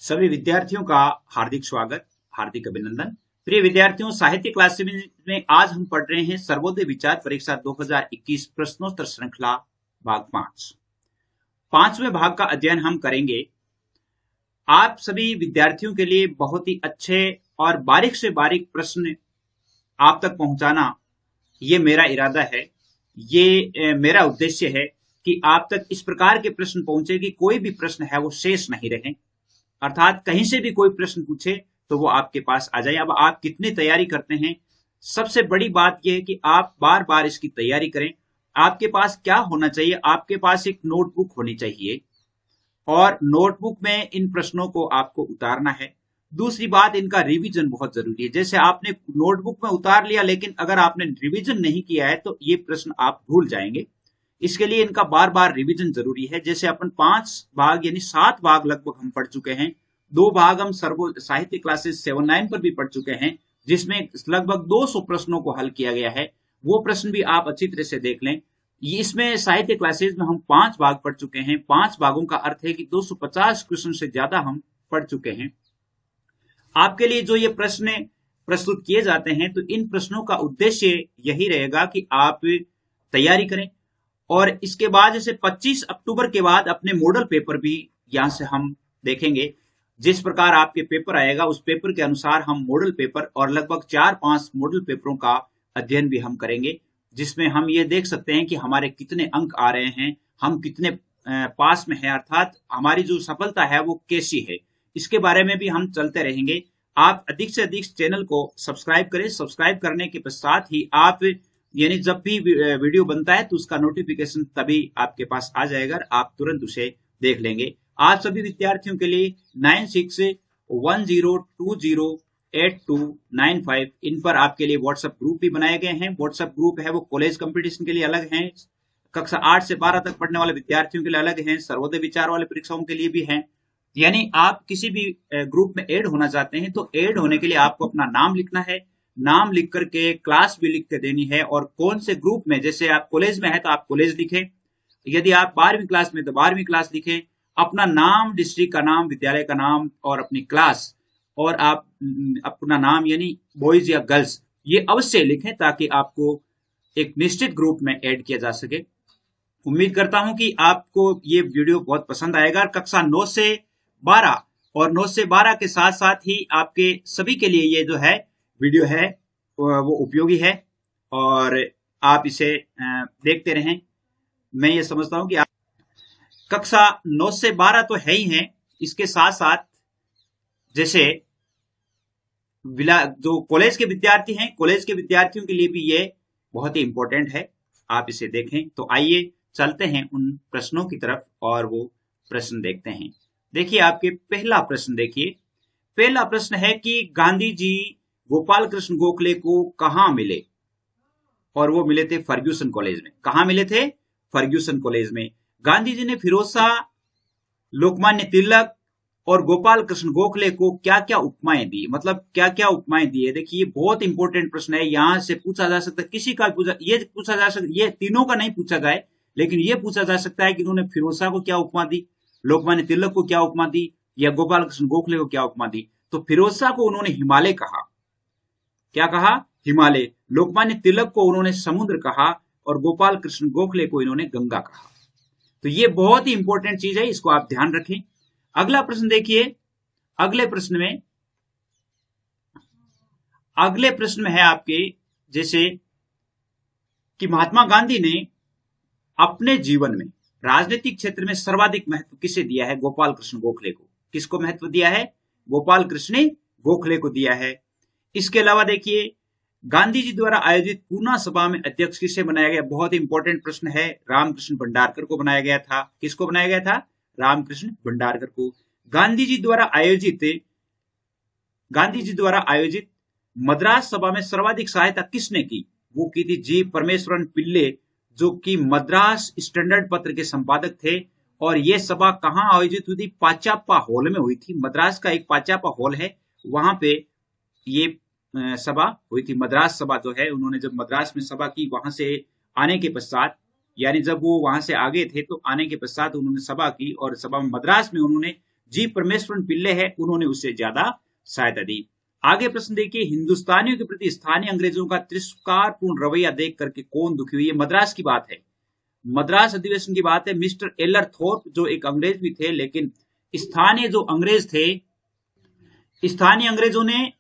सभी विद्यार्थियों का हार्दिक स्वागत, हार्दिक अभिनंदन। प्रिय विद्यार्थियों, साहित्य क्लास में आज हम पढ़ रहे हैं सर्वोदय विचार परीक्षा 2021 प्रश्नोत्तर श्रृंखला भाग 5। पांचवें भाग का अध्ययन हम करेंगे। आप सभी विद्यार्थियों के लिए बहुत ही अच्छे और बारीक से बारीक प्रश्न आप तक पहुंचाना ये मेरा इरादा है। ये मेरा उद्देश्य है कि आप तक इस प्रकार के प्रश्न पहुंचे कि कोई भी प्रश्न है वो शेष नहीं रहे, अर्थात कहीं से भी कोई प्रश्न पूछे तो वो आपके पास आ जाए। अब आप कितनी तैयारी करते हैं, सबसे बड़ी बात यह है कि आप बार बार इसकी तैयारी करें। आपके पास क्या होना चाहिए? आपके पास एक नोटबुक होनी चाहिए और नोटबुक में इन प्रश्नों को आपको उतारना है। दूसरी बात, इनका रिवीजन बहुत जरूरी है। जैसे आपने नोटबुक में उतार लिया लेकिन अगर आपने रिवीजन नहीं किया है तो ये प्रश्न आप भूल जाएंगे। इसके लिए इनका बार बार रिवीजन जरूरी है। जैसे अपन 5 भाग यानी 7 भाग लगभग हम पढ़ चुके हैं। 2 भाग हम साहित्य क्लासेस 7-9 पर भी पढ़ चुके हैं, जिसमें लगभग 200 प्रश्नों को हल किया गया है। वो प्रश्न भी आप अच्छी तरह से देख लें। इसमें साहित्य क्लासेस में हम 5 भाग पढ़ चुके हैं। 5 भागों का अर्थ है कि 250 क्वेश्चन से ज्यादा हम पढ़ चुके हैं। आपके लिए जो ये प्रश्न प्रस्तुत किए जाते हैं, तो इन प्रश्नों का उद्देश्य यही रहेगा कि आप तैयारी करें और इसके बाद जैसे 25 अक्टूबर के बाद अपने मॉडल पेपर भी यहां से हम देखेंगे। जिस प्रकार आपके पेपर आएगा उस पेपर के अनुसार हम मॉडल पेपर और लगभग 4-5 मॉडल पेपरों का अध्ययन भी हम करेंगे, जिसमें हम ये देख सकते हैं कि हमारे कितने अंक आ रहे हैं, हम कितने पास में हैं, अर्थात हमारी जो सफलता है वो कैसी है। इसके बारे में भी हम चलते रहेंगे। आप अधिक से अधिक चैनल को सब्सक्राइब करें। सब्सक्राइब करने के पश्चात ही आप यानी जब भी वीडियो बनता है तो उसका नोटिफिकेशन तभी आपके पास आ जाएगा, आप तुरंत उसे देख लेंगे। आप सभी विद्यार्थियों के लिए 9610208295 इन पर आपके लिए व्हाट्सएप ग्रुप भी बनाए गए हैं। व्हाट्सएप ग्रुप है वो कॉलेज कंपटीशन के लिए अलग हैं, कक्षा 8 से 12 तक पढ़ने वाले विद्यार्थियों के लिए अलग हैं, सर्वोदय विचार वाले परीक्षाओं के लिए भी हैं। यानी आप किसी भी ग्रुप में ऐड होना चाहते हैं तो ऐड होने के लिए आपको अपना नाम लिखना है, नाम लिख करके क्लास भी लिख के देनी है और कौन से ग्रुप में, जैसे आप कॉलेज में है तो आप कॉलेज लिखें, यदि आप 12वीं क्लास में तो 12वीं क्लास लिखें, अपना नाम, डिस्ट्रिक्ट का नाम, विद्यालय का नाम और अपनी क्लास और आप अपना नाम यानी बॉयज या गर्ल्स ये अवश्य लिखें ताकि आपको एक निश्चित ग्रुप में ऐड किया जा सके। उम्मीद करता हूं कि आपको ये वीडियो बहुत पसंद आएगा। कक्षा 9 से 12 और 9 से 12 के साथ साथ ही आपके सभी के लिए ये जो है वीडियो है वो उपयोगी है और आप इसे देखते रहें। मैं ये समझता हूं कि आप कक्षा 9 से 12 तो है ही हैं, इसके साथ साथ जैसे जो कॉलेज के विद्यार्थी हैं, कॉलेज के विद्यार्थियों के लिए भी ये बहुत ही इंपॉर्टेंट है, आप इसे देखें। तो आइए चलते हैं उन प्रश्नों की तरफ और वो प्रश्न देखते हैं। देखिए, आपके पहला प्रश्न देखिए। पहला प्रश्न है कि गांधी जी गोपाल कृष्ण गोखले को कहां मिले? और वो मिले थे फर्ग्यूसन कॉलेज में। कहां मिले थे? फर्ग्यूसन कॉलेज में। गांधी जी ने फिरोज शाह, लोकमान्य तिलक और गोपाल कृष्ण गोखले को क्या क्या उपमाएं दी? मतलब क्या क्या उपमाएं दी है? देखिए, ये बहुत इंपॉर्टेंट प्रश्न है। यहां से पूछा जा सकता है, किसी का ये पूछा जा सकता, ये तीनों का नहीं पूछा जाए लेकिन ये पूछा जा सकता है कि उन्होंने फिरोज शाह को क्या उपमा दी, लोकमान्य तिलक को क्या उपमा दी या गोपाल कृष्ण गोखले को क्या उपमा दी। तो फिरोज शाह को उन्होंने हिमालय कहा। क्या कहा? हिमालय। लोकमान्य तिलक को उन्होंने समुद्र कहा और गोपाल कृष्ण गोखले को इन्होंने गंगा कहा। तो ये बहुत ही इंपॉर्टेंट चीज है, इसको आप ध्यान रखें। अगला प्रश्न देखिए। अगले प्रश्न में है आपके जैसे कि महात्मा गांधी ने अपने जीवन में राजनीतिक क्षेत्र में सर्वाधिक महत्व किसे दिया है? गोपाल कृष्ण गोखले को। किसको महत्व दिया है? गोपाल कृष्ण गोखले को दिया है। इसके अलावा देखिए, गांधी जी द्वारा आयोजित पूना सभा में अध्यक्ष किसे बनाया गया? बहुत इंपॉर्टेंट प्रश्न है। रामकृष्ण भंडारकर को बनाया गया था। किसको बनाया गया था? रामकृष्ण भंडारकर को। गांधी जी द्वारा आयोजित मद्रास सभा में सर्वाधिक सहायता किसने की? वो की थी जी परमेश्वरन पिल्ले, जो कि मद्रास स्टैंडर्ड पत्र के संपादक थे। और ये सभा कहां आयोजित हुई थी? पाचाप्पा हॉल में हुई थी। मद्रास का एक पाचाप्पा हॉल है, वहां पे ये सभा हुई थी। मद्रास सभा जो है, उन्होंने जब मद्रास में सभा की, वहां से आने के पश्चात, यानी जब वो वहां से आगे थे तो आने के पश्चात उन्होंने सभा की और सभा में मद्रास में उन्होंने जी परमेश्वरन पिल्ले है, उन्होंने उससे ज्यादा सहायता दी। आगे प्रश्न देखिए, हिंदुस्तानियों के प्रति स्थानीय अंग्रेजों का तिरस्कारपूर्ण रवैया देख करके कौन दुखी हुई? ये मद्रास की बात है, मद्रास अधिवेशन की बात है। मिस्टर एलर थोर्प जो एक अंग्रेज भी थे, लेकिन स्थानीय जो अंग्रेज थे, स्थानीय अंग्रेजों ने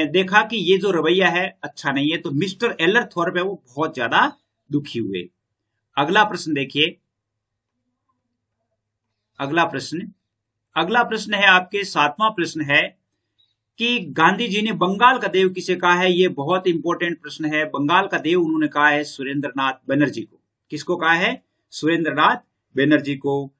देखा कि ये जो रवैया है अच्छा नहीं है, तो मिस्टर एलर थोर्प है वो बहुत ज्यादा दुखी हुए। अगला प्रश्न देखिए, अगला प्रश्न है आपके 7वां प्रश्न है कि गांधी जी ने बंगाल का देव किसे कहा है? ये बहुत इंपॉर्टेंट प्रश्न है। बंगाल का देव उन्होंने कहा है सुरेंद्रनाथ बनर्जी को। किसको कहा है? सुरेंद्रनाथ बनर्जी को।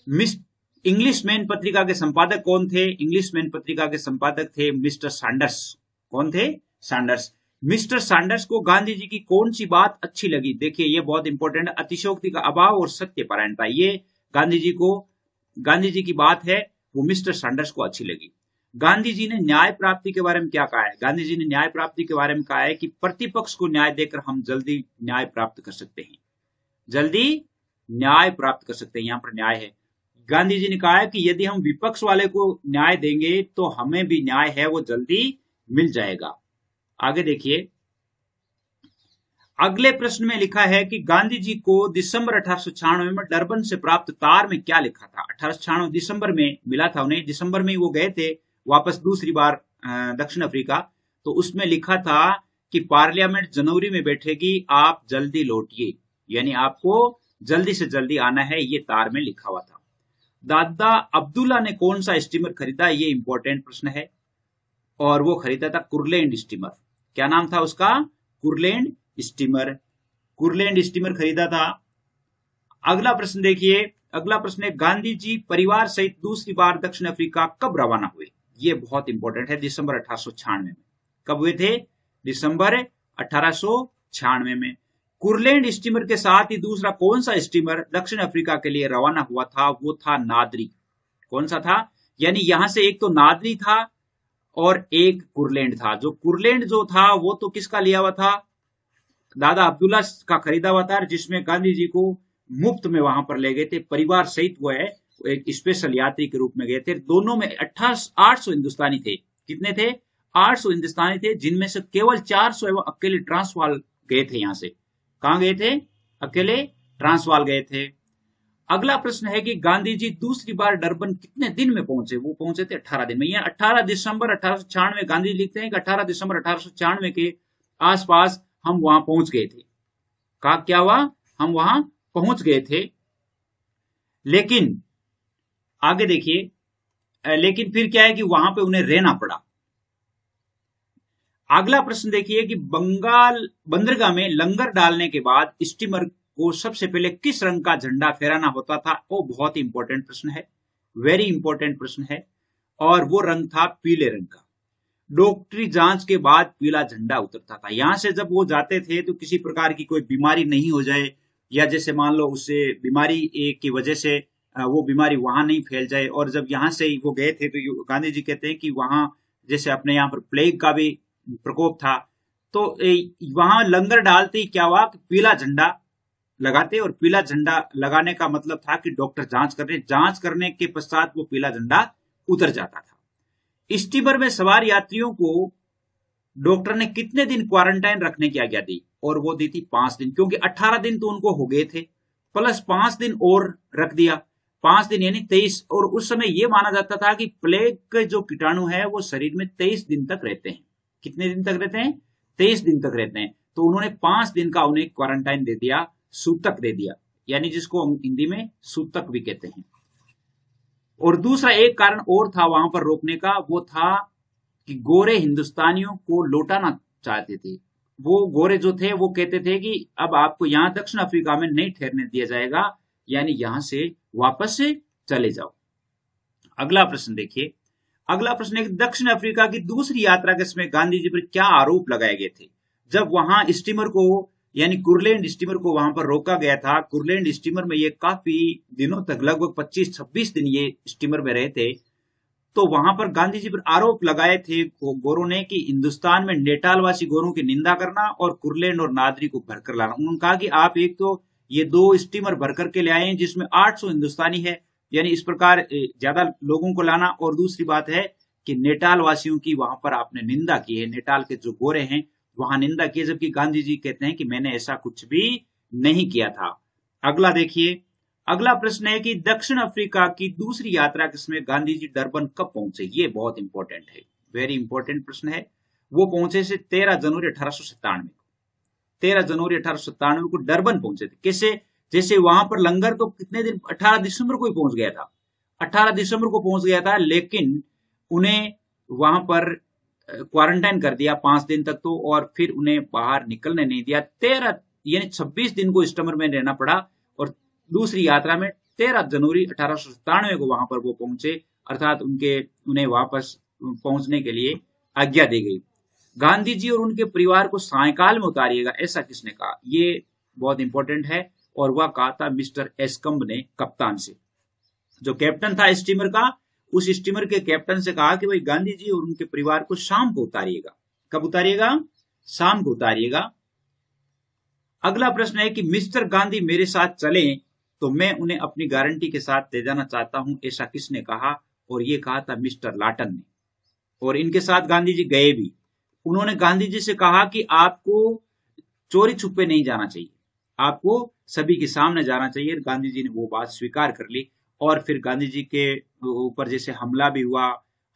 मिस इंग्लिश मैन पत्रिका के संपादक कौन थे? इंग्लिश मैन पत्रिका के संपादक थे मिस्टर सैंडर्स। कौन थे? सैंडर्स। मिस्टर सैंडर्स को गांधी जी की कौन सी बात अच्छी लगी? देखिए ये बहुत इंपॉर्टेंट है, अतिशयोक्ति का अभाव और सत्यपरायणता। ये गांधी जी की बात है, वो मिस्टर सैंडर्स को अच्छी लगी। गांधी जी ने न्याय प्राप्ति के बारे में क्या कहा है? गांधी जी ने न्याय प्राप्ति के बारे में कहा है कि प्रतिपक्ष को न्याय देकर हम जल्दी न्याय प्राप्त कर सकते हैं, जल्दी न्याय प्राप्त कर सकते हैं। यहां पर न्याय है। गांधी जी ने कहा है कि यदि हम विपक्ष वाले को न्याय देंगे तो हमें भी न्याय है वो जल्दी मिल जाएगा। आगे देखिए, अगले प्रश्न में लिखा है कि गांधी जी को दिसंबर 1896 में डरबन से प्राप्त तार में क्या लिखा था? 1896 दिसंबर में मिला था उन्हें, दिसंबर में वो गए थे वापस दूसरी बार दक्षिण अफ्रीका, तो उसमें लिखा था कि पार्लियामेंट जनवरी में बैठेगी, आप जल्दी लौटिए, यानी आपको जल्दी से जल्दी आना है, ये तार में लिखा हुआ था। दादा अब्दुल्ला ने कौन सा स्टीमर खरीदा? ये इंपॉर्टेंट प्रश्न है, और वो खरीदा था कुरलैंड स्टीमर। क्या नाम था उसका? कुरलैंड स्टीमर खरीदा था। अगला प्रश्न देखिए, अगला प्रश्न है गांधी जी परिवार सहित दूसरी बार दक्षिण अफ्रीका कब रवाना हुए? ये बहुत इंपॉर्टेंट है, दिसंबर 1896 में। कब हुए थे? दिसंबर 1896 में। कुरलैंड स्टीमर के साथ ही दूसरा कौन सा स्टीमर दक्षिण अफ्रीका के लिए रवाना हुआ था? वो था नादरी। कौन सा था? यानी यहां से एक तो नादरी था और एक कुरलैंड था। जो कुरलैंड जो था वो तो किसका लिया हुआ था? दादा अब्दुल्ला का खरीदा हुआ था, जिसमें गांधी जी को मुफ्त में वहां पर ले गए थे परिवार सहित। वो है एक स्पेशल यात्री के रूप में गए थे। दोनों में 800 हिंदुस्तानी थे। कितने थे? 800 हिंदुस्तानी थे, जिनमें से केवल 400 एवं अकेले ट्रांसवाल गए थे। यहां से कहां गए थे? अकेले ट्रांसवाल गए थे। अगला प्रश्न है कि गांधी जी दूसरी बार डरबन कितने दिन में पहुंचे? वो पहुंचे थे 18 दिन में। 18 दिसंबर 1896 गांधी जी लिखते हैं कि 18 दिसंबर 1896 के आसपास हम वहां पहुंच गए थे। क्या हुआ? हम वहां पहुंच गए थे। लेकिन आगे देखिए, लेकिन फिर क्या है कि वहां पे उन्हें रहना पड़ा। अगला प्रश्न देखिए कि बंगाल बंदरगाह में लंगर डालने के बाद स्टीमर को सबसे पहले किस रंग का झंडा फहराना होता था? वो बहुत इंपॉर्टेंट प्रश्न है, वेरी इंपॉर्टेंट प्रश्न है, और वो रंग था पीले रंग का। डॉक्टरी जांच के बाद पीला झंडा उतरता था। यहां से जब वो जाते थे तो किसी प्रकार की कोई बीमारी नहीं हो जाए, या जैसे मान लो उससे बीमारी की वजह से वो बीमारी वहां नहीं फैल जाए। और जब यहां से वो गए थे तो गांधी जी कहते हैं कि वहां जैसे अपने यहाँ पर प्लेग का भी प्रकोप था, तो वहां लंगर डालते ही क्या हुआ कि पीला झंडा लगाते, और पीला झंडा लगाने का मतलब था कि डॉक्टर जांच करने के पश्चात वो पीला झंडा उतर जाता था। स्टीमर में सवार यात्रियों को डॉक्टर ने कितने दिन क्वारंटाइन रखने की आज्ञा दी? और वो दी थी 5 दिन, क्योंकि 18 दिन तो उनको हो गए थे, प्लस 5 दिन और रख दिया। 5 दिन यानी 23। और उस समय यह माना जाता था कि प्लेग के जो कीटाणु है वो शरीर में 23 दिन तक रहते हैं। कितने दिन तक रहते हैं? 23 दिन तक रहते हैं। तो उन्होंने 5 दिन का उन्हें क्वारंटाइन दे दिया, सूतक दे दिया, यानी जिसको हम हिंदी में सूतक भी कहते हैं। और दूसरा एक कारण और था वहां पर रोकने का, वो था कि गोरे हिंदुस्तानियों को लौटाना चाहते थे। वो गोरे जो थे वो कहते थे कि अब आपको यहां दक्षिण अफ्रीका में नहीं ठहरने दिया जाएगा, यानी यहां से वापस से चले जाओ। अगला प्रश्न देखिए, अगला प्रश्न है कि दक्षिण अफ्रीका की दूसरी यात्रा के समय गांधी जी पर क्या आरोप लगाए गए थे? जब वहां स्टीमर को यानी कुरलैंड स्टीमर को वहां पर रोका गया था, कुरलैंड स्टीमर में ये काफी दिनों तक लगभग 25-26 दिन ये स्टीमर में रहे थे, तो वहां पर गांधी जी पर आरोप लगाए थे गोरों ने कि हिंदुस्तान में नेटालवासी गोरों की निंदा करना और कुरलैंड और नादरी को भरकर लाना। उन्होंने कहा कि आप एक तो ये 2 स्टीमर भर करके ले आए हैं जिसमें 800 हिंदुस्तानी है, यानी इस प्रकार ज्यादा लोगों को लाना। और दूसरी बात है कि नेटाल वासियों की वहां पर आपने निंदा की है, नेटाल के जो गोरे हैं वहां निंदा की है, जबकि गांधी जी कहते हैं कि मैंने ऐसा कुछ भी नहीं किया था। अगला देखिए, अगला प्रश्न है कि दक्षिण अफ्रीका की दूसरी यात्रा के समय गांधी जी डरबन कब पहुंचे? ये बहुत इंपॉर्टेंट है, वेरी इंपॉर्टेंट प्रश्न है। वो पहुंचे से 13 जनवरी 1897 को, 13 जनवरी 1897 को डरबन पहुंचे थे। कैसे? जैसे वहां पर लंगर तो कितने दिन, 18 दिसंबर को ही पहुंच गया था, 18 दिसंबर को पहुंच गया था, लेकिन उन्हें वहां पर क्वारंटाइन कर दिया 5 दिन तक तो, और फिर उन्हें बाहर निकलने नहीं दिया। 13 यानी 26 दिन को स्टमर में रहना पड़ा। और दूसरी यात्रा में 13 जनवरी 1897 को वहां पर वो पहुंचे, अर्थात उन्हें वापस पहुंचने के लिए आज्ञा दी गई। गांधी जी और उनके परिवार को सायकाल में उतारिएगा, ऐसा किसने कहा? ये बहुत इंपॉर्टेंट है। और वह कहा था मिस्टर एस्कम्ब ने, कप्तान से। जो कैप्टन था स्टीमर का, उस स्टीमर के कैप्टन से कहा कि भाई गांधी जी और उनके परिवार को शाम को उतारिएगा। कब उतारिएगा? शाम को उतारिएगा। अगला प्रश्न है कि मिस्टर गांधी मेरे साथ चलें तो मैं उन्हें अपनी गारंटी के साथ ले जाना चाहता हूं, ऐसा किसने कहा? और ये कहा था मिस्टर लाटन ने। और इनके साथ गांधी जी गए भी। उन्होंने गांधी जी से कहा कि आपको चोरी छुपे नहीं जाना चाहिए, आपको सभी के सामने जाना चाहिए। गांधी जी ने वो बात स्वीकार कर ली। और फिर गांधी जी के ऊपर जैसे हमला भी हुआ,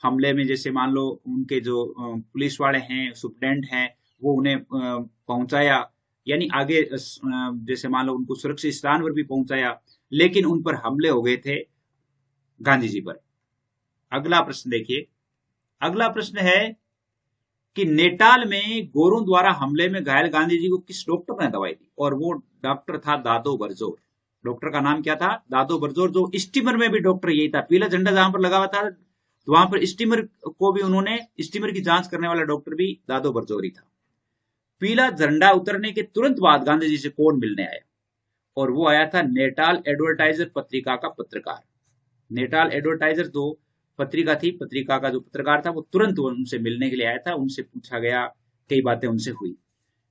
हमले में जैसे मान लो उनके जो पुलिस वाले हैं, सुप्रेंट हैं, वो उन्हें पहुंचाया, यानी आगे जैसे मान लो उनको सुरक्षित स्थान पर भी पहुंचाया, लेकिन उन पर हमले हो गए थे गांधी जी पर। अगला प्रश्न देखिए, अगला प्रश्न है कि नेटाल में गोरों द्वारा हमले में घायल गांधी जी को किस डॉक्टर ने दवाई दी? और वो डॉक्टर था दादो बरजोर। डॉक्टर का नाम क्या था? दादो बरजोर। जो स्टीमर में भी डॉक्टर यही था, पीला झंडा जहां पर लगा हुआ था तो वहां पर स्टीमर को भी उन्होंने, स्टीमर की जांच करने वाला डॉक्टर भी दादो बरजोर ही था। पीला झंडा उतरने के तुरंत बाद गांधी जी से कौन मिलने आया? और वो आया था नेटाल एडवर्टाइजर पत्रिका का पत्रकार। नेटाल एडवर्टाइजर जो पत्रिका थी, पत्रिका का जो पत्रकार था, वो तुरंत उनसे मिलने के लिए आया था। उनसे पूछा गया, कई बातें उनसे हुई।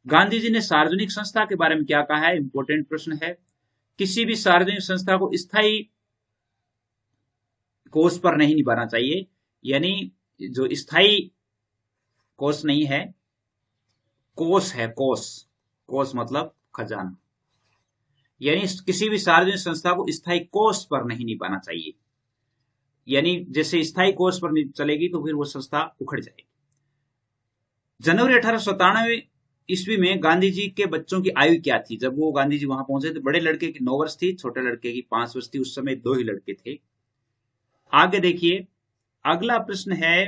गांधी जी ने सार्वजनिक संस्था के बारे में क्या कहा है? इंपॉर्टेंट प्रश्न है। किसी भी सार्वजनिक संस्था को स्थायी कोष पर नहीं निभाना चाहिए, यानी जो स्थायी कोष नहीं है, कोष है, कोष, कोष मतलब खजाना, यानी किसी भी सार्वजनिक संस्था को स्थायी कोष पर नहीं निभाना चाहिए। यानी जैसे स्थायी कोष पर चलेगी तो फिर वो संस्था उखड़ जाएगी। जनवरी 1897 ईस्वी में गांधी जी के बच्चों की आयु क्या थी? जब वो गांधी जी वहां पहुंचे तो बड़े लड़के की 9 वर्ष थी, छोटे लड़के की 5 वर्ष थी। उस समय 2 ही लड़के थे। आगे देखिए, अगला प्रश्न है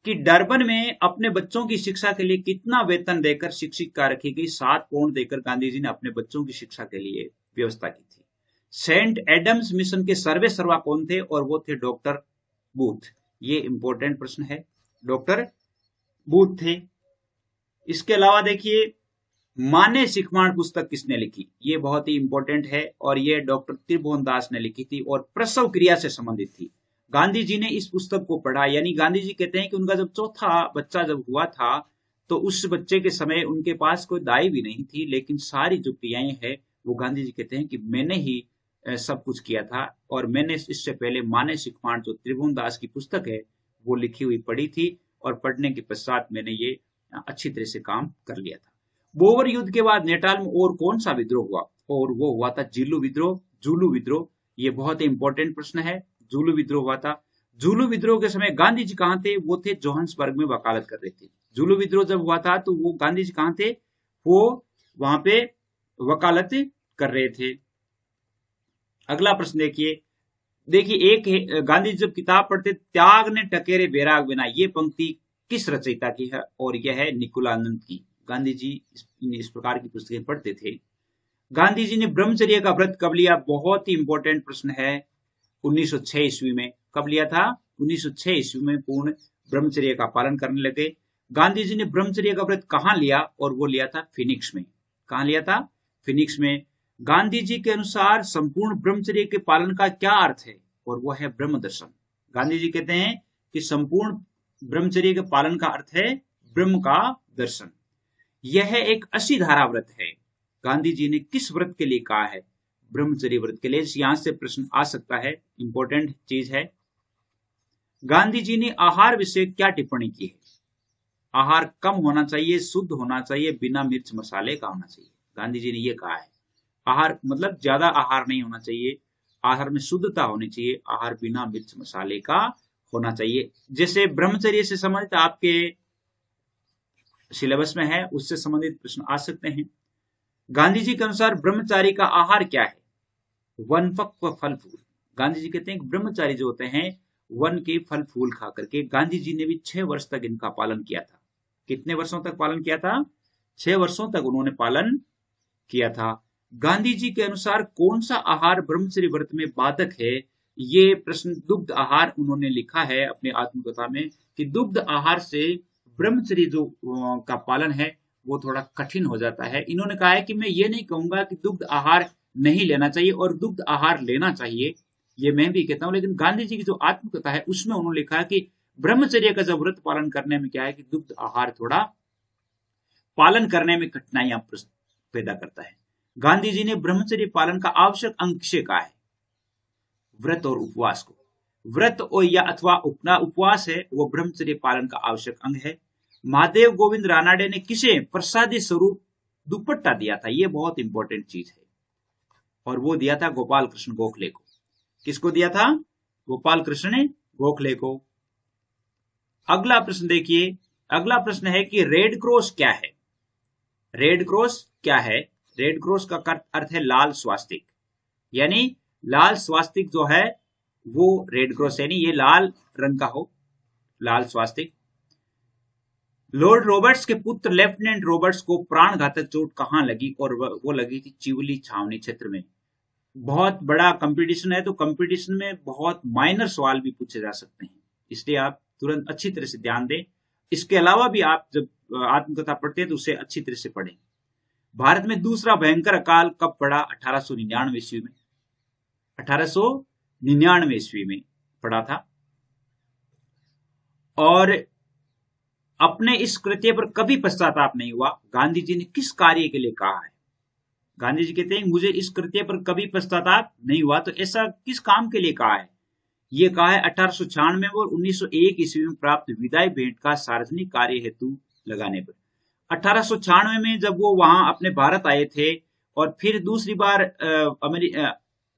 कि डरबन में अपने बच्चों की शिक्षा के लिए कितना वेतन देकर शिक्षिका रखी गई? 7 पाउंड देकर गांधी जी ने अपने बच्चों की शिक्षा के लिए व्यवस्था की थी। सेंट एडम्स मिशन के सर्वे सर्वा कौन थे? और वो थे डॉक्टर बूथ। ये इंपॉर्टेंट प्रश्न है, डॉक्टर बूथ थे। इसके अलावा देखिए, माने सिखमाण पुस्तक किसने लिखी? ये बहुत ही इंपॉर्टेंट है, और ये डॉक्टर त्रिभुवन दास ने लिखी थी और प्रसव क्रिया से संबंधित थी। गांधी जी ने इस पुस्तक को पढ़ा, यानी गांधी जी कहते हैं कि उनका जब चौथा बच्चा जब हुआ था तो उस बच्चे के समय उनके पास कोई दाई भी नहीं थी, लेकिन सारी जो क्रियाएं हैं वो गांधी जी कहते हैं कि मैंने ही सब कुछ किया था। और मैंने इससे पहले माने सिखमाण जो त्रिभुवन दास की पुस्तक है वो लिखी हुई पढ़ी थी, और पढ़ने के पश्चात मैंने ये अच्छी तरह से काम कर लिया था। बोवर युद्ध के बाद नेटाल में और कौन सा विद्रोह हुआ? और वो हुआ था जुलू विद्रोह। जुलू विद्रोह, ये बहुत ही इंपॉर्टेंट प्रश्न है। जुलू विद्रोह हुआ था। जुलू विद्रोह के समय गांधी जी कहां थे? वो थे जोहान्सबर्ग में वकालत कर रहे थे। जुलू विद्रोह जब हुआ था तो वो गांधी जी कहां थे? वो वहां पे वकालत कर रहे थे। अगला प्रश्न देखिए, एक गांधी जी जब किताब पढ़ते, त्याग ने टकेरे बैराग बिना, ये पंक्ति किस रचयिता की है? और यह है निकुलानंद की। गांधी जी इस प्रकार की पुस्तकें पढ़ते थे। गांधी जी ने ब्रह्मचर्य का व्रत कब लिया? बहुत ही इंपॉर्टेंट प्रश्न है। 1906 ईस्वी में। कब लिया था? 1906 ईस्वी में पूर्ण ब्रह्मचर्य का पालन करने लगे। गांधी जी ने ब्रह्मचर्य का व्रत कहां लिया? और वो लिया था फिनिक्स में। कहां लिया था? फिनिक्स में। गांधी जी के अनुसार संपूर्ण ब्रह्मचर्य के पालन का क्या अर्थ है? और वो है ब्रह्म दर्शन। गांधी जी कहते हैं कि संपूर्ण ब्रह्मचर्य के पालन का अर्थ है ब्रह्म का दर्शन। यह एक 80 धारा व्रत है। गांधी जी ने किस व्रत के लिए कहा है? ब्रह्मचर्य व्रत के लिए। यहां से प्रश्न आ सकता है, इंपॉर्टेंट चीज है। गांधी जी ने आहार विषय क्या टिप्पणी की है? आहार कम होना चाहिए, शुद्ध होना चाहिए, बिना मिर्च मसाले का होना चाहिए। गांधी जी ने यह कहा है। आहार मतलब ज्यादा आहार नहीं होना चाहिए, आहार में शुद्धता होनी चाहिए, आहार बिना मिर्च मसाले का होना चाहिए। जैसे ब्रह्मचर्य से संबंधित आपके सिलेबस में है, उससे संबंधित प्रश्न आ सकते हैं। गांधी जी के अनुसार ब्रह्मचारी का आहार क्या है? वन व फल फूल। गांधी जी कहते हैं कि ब्रह्मचारी जो होते हैं वन के फल फूल खा करके। गांधी जी ने भी 6 वर्ष तक इनका पालन किया था। कितने वर्षों तक पालन किया था? 6 वर्षों तक उन्होंने पालन किया था। गांधी जी के अनुसार कौन सा आहार ब्रह्मचर्य व्रत में बाधक है? ये प्रश्न दुग्ध आहार उन्होंने लिखा है अपने आत्मकथा में कि दुग्ध आहार से ब्रह्मचर्य जो का पालन है वो थोड़ा कठिन हो जाता है। इन्होंने कहा है कि मैं ये नहीं कहूंगा कि दुग्ध आहार नहीं लेना चाहिए और दुग्ध आहार लेना चाहिए, ये मैं भी कहता हूं, लेकिन गांधी जी की जो आत्मकथा है उसमें उन्होंने लिखा है कि ब्रह्मचर्य का जब व्रत पालन करने में क्या है कि दुग्ध आहार थोड़ा पालन करने में कठिनाइयां पैदा करता है। गांधी जी ने ब्रह्मचर्य पालन का आवश्यक अंग किसे कहा है? व्रत और उपवास को। व्रत और या अथवा अपना उपवास है वो ब्रह्मचर्य पालन का आवश्यक अंग है। महादेव गोविंद रानाडे ने किसे प्रसादी स्वरूप दुपट्टा दिया था? ये बहुत इंपॉर्टेंट चीज है, और वो दिया था गोपाल कृष्ण गोखले को। किसको दिया था? गोपाल कृष्ण गोखले को। अगला प्रश्न देखिए, अगला प्रश्न है कि रेड क्रॉस क्या है? रेड क्रॉस क्या है? रेड क्रॉस का अर्थ है लाल स्वास्तिक, यानी लाल स्वास्तिक जो है वो रेड क्रॉस, यानी ये लाल रंग का हो, लाल स्वास्तिक। लॉर्ड रॉबर्ट्स के पुत्र लेफ्टिनेंट रॉबर्ट्स को प्राण घातक चोट कहां लगी? और वो लगी थी चिवली छावनी क्षेत्र में। बहुत बड़ा कंपटीशन है, तो कंपटीशन में बहुत माइनर सवाल भी पूछे जा सकते हैं, इसलिए आप तुरंत अच्छी तरह से ध्यान दें। इसके अलावा भी आप जब आत्मकथा पढ़ते हैं तो उसे अच्छी तरह से पढ़ें। भारत में दूसरा भयंकर अकाल कब पड़ा? 1899 ईस्वी में। 1899 ईस्वी में पड़ा था। और अपने इस कृत्य पर कभी पश्चाताप नहीं हुआ। गांधी जी ने किस कार्य के लिए कहा है? गांधी जी कहते हैं मुझे इस कृत्य पर कभी पश्चाताप नहीं हुआ, तो ऐसा किस काम के लिए कहा है? ये कहा है 1896 और 1901 ईस्वी में प्राप्त विदाई भेंट का सार्वजनिक कार्य हेतु लगाने पर। 1896 में जब वो वहां अपने भारत आए थे और फिर दूसरी बार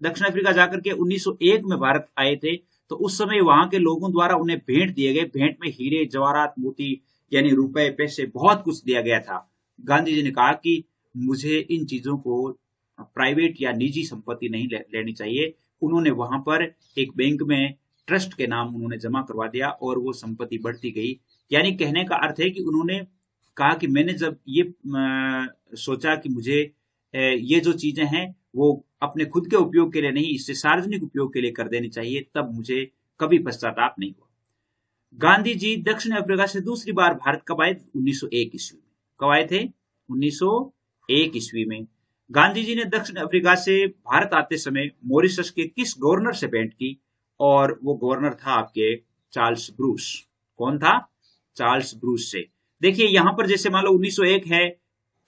दक्षिण अफ्रीका जाकर के 1901 में भारत आए थे, तो उस समय वहां के लोगों द्वारा उन्हें भेंट दिए गए। भेंट में हीरे जवाहरात मोती यानी रुपए पैसे बहुत कुछ दिया गया था। गांधी जी ने कहा कि मुझे इन चीजों को प्राइवेट या निजी संपत्ति नहीं लेनी चाहिए। उन्होंने वहां पर एक बैंक में ट्रस्ट के नाम उन्होंने जमा करवा दिया और वो संपत्ति बढ़ती गई। यानी कहने का अर्थ है कि उन्होंने कहा कि मैंने जब ये सोचा कि मुझे ये जो चीजें हैं वो अपने खुद के उपयोग के लिए नहीं, इससे सार्वजनिक उपयोग के लिए कर देनी चाहिए, तब मुझे कभी पश्चाताप नहीं हुआ। गांधी जी दक्षिण अफ्रीका से दूसरी बार भारत कब आए? 1901 ईस्वी में। कब आए थे? 1901 ईस्वी में। गांधी जी ने दक्षिण अफ्रीका से भारत आते समय मॉरिशस के किस गवर्नर से भेंट की? और वो गवर्नर था आपके चार्ल्स ब्रूस। कौन था? चार्ल्स ब्रूस से। देखिए यहां पर जैसे मान लो 1901 है,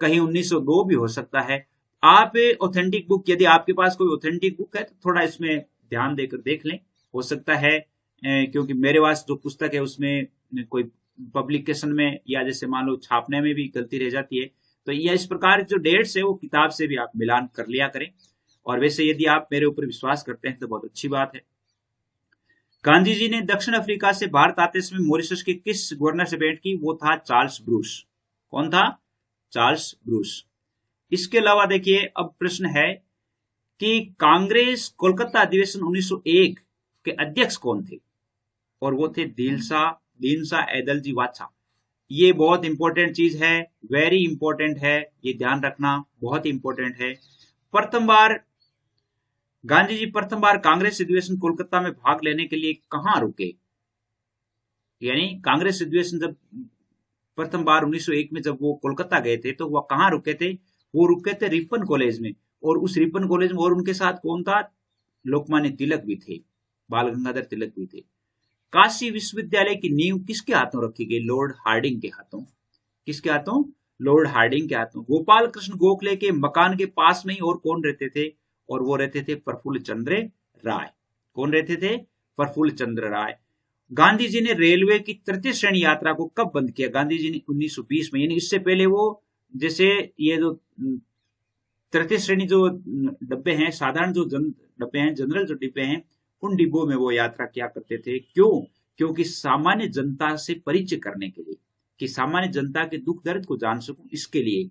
कहीं 1902 भी हो सकता है। आप ऑथेंटिक बुक, यदि आपके पास कोई ऑथेंटिक बुक है तो थोड़ा इसमें ध्यान देकर देख लें। हो सकता है क्योंकि मेरे पास जो पुस्तक है उसमें कोई पब्लिकेशन में या जैसे मान लो छापने में भी गलती रह जाती है, तो यह इस प्रकार जो डेट्स है वो किताब से भी आप मिलान कर लिया करें। और वैसे यदि आप मेरे ऊपर विश्वास करते हैं तो बहुत अच्छी बात है। गांधी जी ने दक्षिण अफ्रीका से भारत आते समय मॉरिशस के किस गवर्नर से भेंट की? वो था चार्ल्स ब्रूस। कौन था? Charles Bruce. इसके अलावा देखिए अब प्रश्न है कि कांग्रेस कोलकाता अधिवेशन 1901 के अध्यक्ष कौन थे? और वो थे दीनसा एदलजी वाछा। ये बहुत इंपॉर्टेंट चीज है, वेरी इंपॉर्टेंट है, ये ध्यान रखना बहुत इंपॉर्टेंट है। गांधी जी प्रथम बार कांग्रेस अधिवेशन कोलकाता में भाग लेने के लिए कहां रुके? यानी कांग्रेस अधिवेशन जब प्रथम बार 1901 में जब वो कोलकाता गए थे तो वह कहां रुके थे? वो रुके थे रिपन कॉलेज में। और उस रिपन कॉलेज में और उनके साथ कौन था? लोकमान्य तिलक भी थे, बाल गंगाधर तिलक भी थे। काशी विश्वविद्यालय की नींव किसके हाथों रखी गई? लॉर्ड हार्डिंग के हाथों। किसके हाथों? लॉर्ड हार्डिंग के हाथों। गोपाल कृष्ण गोखले के मकान के पास में ही और कौन रहते थे? और वो रहते थे प्रफुल्ल चंद्र राय। कौन रहते थे? प्रफुल्ल चंद्र राय। गांधी जी ने रेलवे की तृतीय श्रेणी यात्रा को कब बंद किया? गांधी जी ने 1920 में, यानी इससे पहले वो, जैसे ये जो तृतीय श्रेणी जो डब्बे हैं, साधारण जो डब्बे हैं, जनरल जो डिब्बे हैं, उन डिब्बों में वो यात्रा किया करते थे। क्यों? क्योंकि सामान्य जनता से परिचय करने के लिए, कि सामान्य जनता के दुख दर्द को जान सकूं, इसके लिए।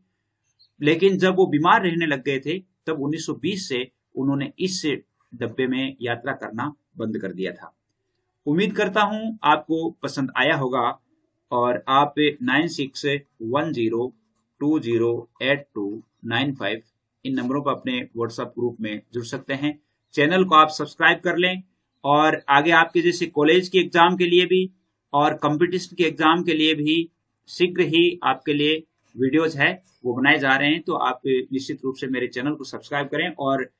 लेकिन जब वो बीमार रहने लग गए थे, तब 1920 से उन्होंने इस डब्बे में यात्रा करना बंद कर दिया था। उम्मीद करता हूं आपको पसंद आया होगा और आप 9610208295 इन नंबरों पर अपने व्हाट्सएप ग्रुप में जुड़ सकते हैं। चैनल को आप सब्सक्राइब कर लें और आगे आपके जैसे कॉलेज के एग्जाम के लिए भी और कंपटीशन के एग्जाम के लिए भी शीघ्र ही आपके लिए वीडियोज है वो बनाए जा रहे हैं। तो आप निश्चित रूप से मेरे चैनल को सब्सक्राइब करें और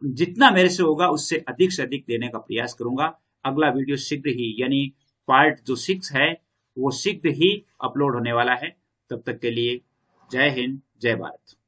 जितना मेरे से होगा उससे अधिक देने का प्रयास करूंगा। अगला वीडियो शीघ्र ही, यानी पार्ट जो 6 है, वो शीघ्र ही अपलोड होने वाला है। तब तक के लिए जय हिंद, जय भारत।